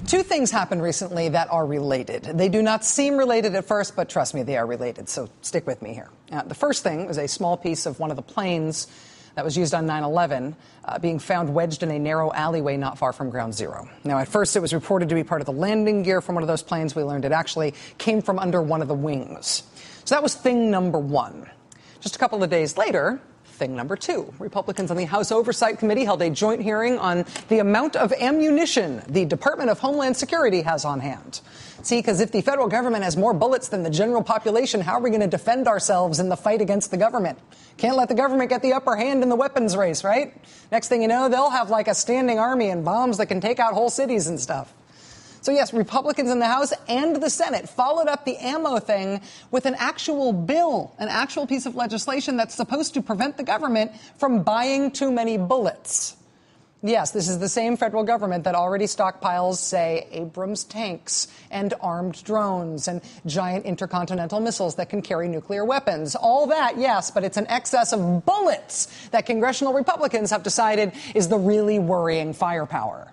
Two things happened recently that are related. They do not seem related at first, but trust me, they are related. So stick with me here. The first thing was a small piece of one of the planes that was used on 9/11 being found wedged in a narrow alleyway not far from Ground Zero. Now, at first, it was reported to be part of the landing gear from one of those planes. We learned it actually came from under one of the wings. So that was thing number one. Just a couple of days later, thing number two, Republicans on the House Oversight Committee held a joint hearing on the amount of ammunition the Department of Homeland Security has on hand. See, because if the federal government has more bullets than the general population, how are we going to defend ourselves in the fight against the government? Can't let the government get the upper hand in the weapons race, right? Next thing you know, they'll have like a standing army and bombs that can take out whole cities and stuff. So, yes, Republicans in the House and the Senate followed up the ammo thing with an actual bill, an actual piece of legislation that's supposed to prevent the government from buying too many bullets. Yes, this is the same federal government that already stockpiles, say, Abrams tanks and armed drones and giant intercontinental missiles that can carry nuclear weapons. All that, yes, but it's an excess of bullets that congressional Republicans have decided is the really worrying firepower.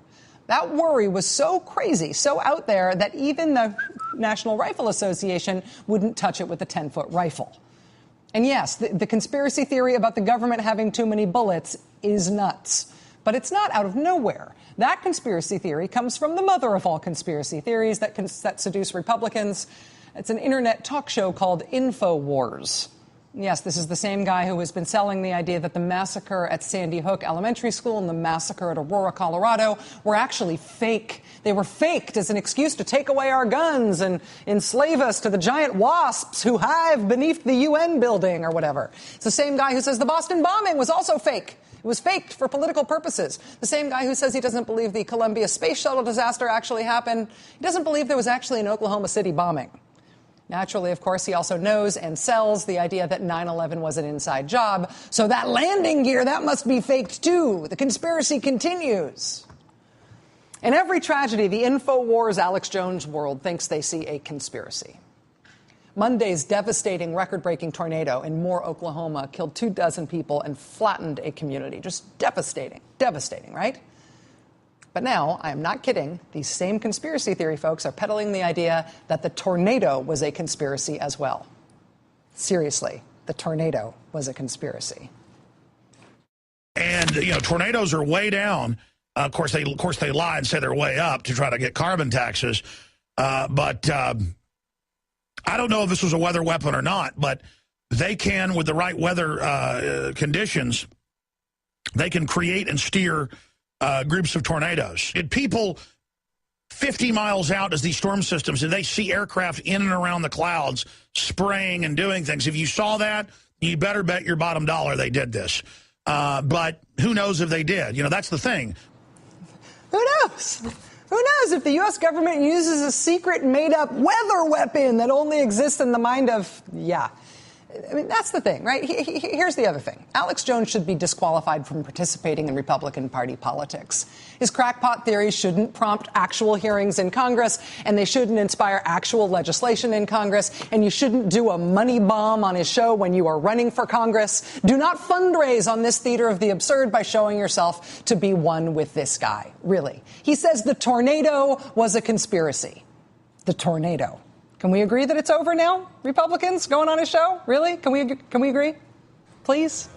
That worry was so crazy, so out there, that even the National Rifle Association wouldn't touch it with a 10-foot rifle. And yes, the conspiracy theory about the government having too many bullets is nuts. But it's not out of nowhere. That conspiracy theory comes from the mother of all conspiracy theories that seduce Republicans. It's an internet talk show called InfoWars. Yes, this is the same guy who has been selling the idea that the massacre at Sandy Hook Elementary School and the massacre at Aurora, Colorado were actually fake. They were faked as an excuse to take away our guns and enslave us to the giant wasps who hive beneath the UN building or whatever. It's the same guy who says the Boston bombing was also fake. It was faked for political purposes. The same guy who says he doesn't believe the Columbia Space Shuttle disaster actually happened. He doesn't believe there was actually an Oklahoma City bombing. Naturally, of course, he also knows and sells the idea that 9/11 was an inside job. So that landing gear, that must be faked too. The conspiracy continues. In every tragedy, the InfoWars Alex Jones world thinks they see a conspiracy. Monday's devastating record-breaking tornado in Moore, Oklahoma, killed 24 people and flattened a community. Just devastating. Devastating, right? But now, I am not kidding, these same conspiracy theory folks are peddling the idea that the tornado was a conspiracy as well. Seriously, the tornado was a conspiracy. And, tornadoes are way down. Of course, they lie and say they're way up to try to get carbon taxes. But I don't know if this was a weather weapon or not, but they can, with the right weather conditions, they can create and steer groups of tornadoes. Did people 50 miles out as these storm systems, did they see aircraft in and around the clouds spraying and doing things? If you saw that, you better bet your bottom dollar they did this. But who knows if they did? That's the thing. Who knows? Who knows if the U.S. government uses a secret made-up weather weapon that only exists in the mind of, I mean, that's the thing, right? Here's the other thing. Alex Jones should be disqualified from participating in Republican Party politics. His crackpot theories shouldn't prompt actual hearings in Congress, and they shouldn't inspire actual legislation in Congress, and you shouldn't do a money bomb on his show when you are running for Congress. Do not fundraise on this theater of the absurd by showing yourself to be one with this guy. Really. He says the tornado was a conspiracy. The tornado. Can we agree that it's over now? Republicans going on his show? Really? Can we agree? Please?